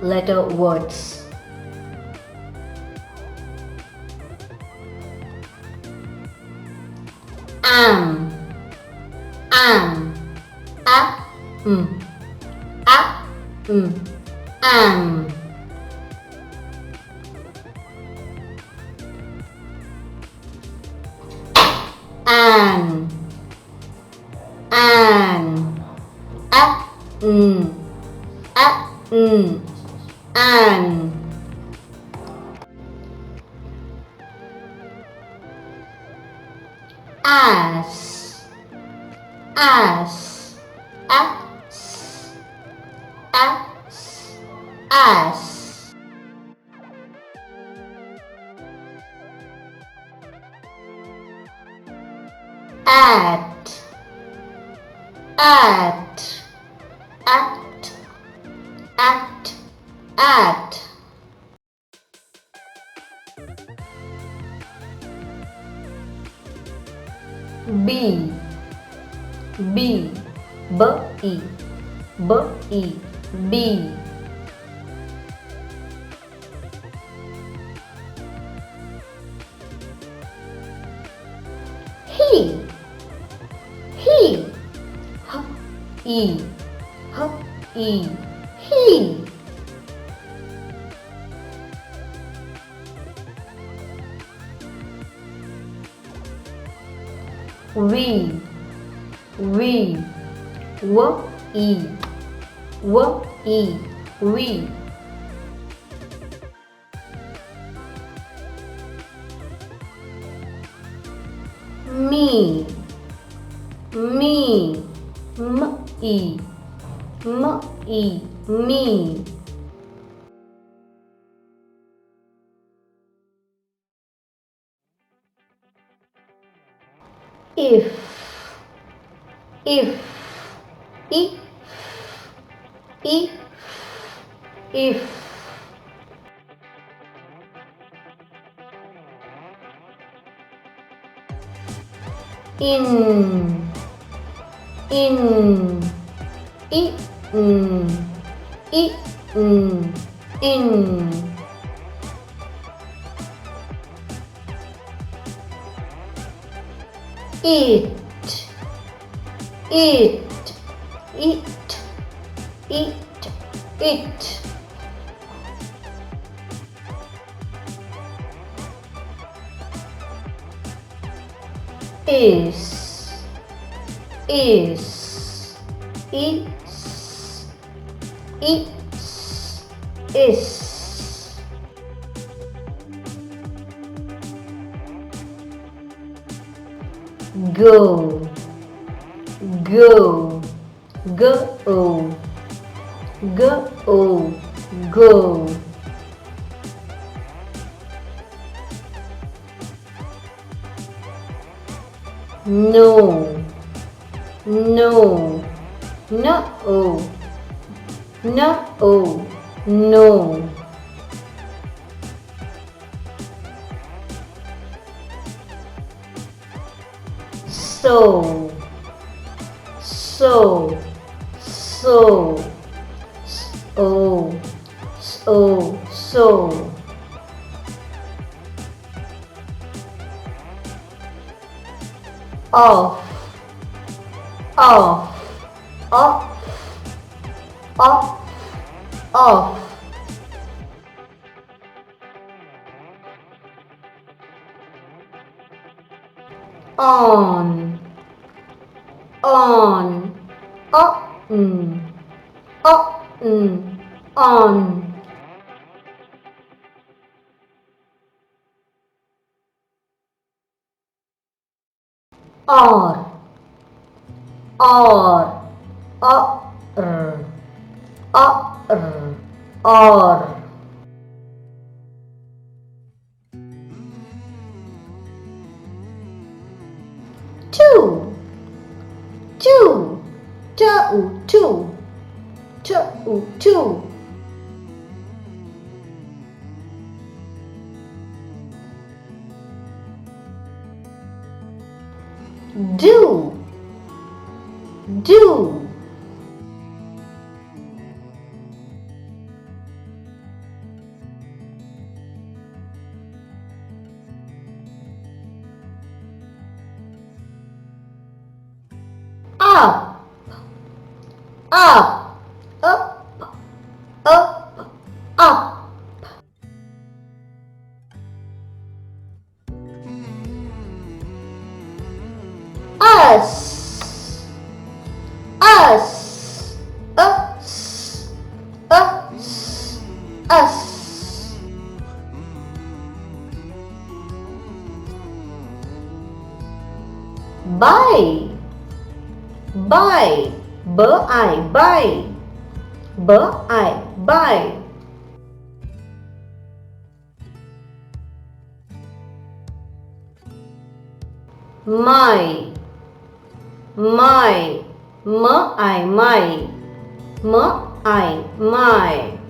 letter words. Am, am, am, am. An, an, an. As, as, as. At, at, at. B, B, B, B, B. He, he, he, he. We, we, we. Me, me, me. If, if, if. In, in, in. It, it. Is, is. Go, go, go. No, no, no. So, so, off, on, on. Or, or. Two, two. Do, up, up, up, up, up. Us, us, us, us, us. Buy, buy, buy, buy, buy, buy. My, my, my, my, my.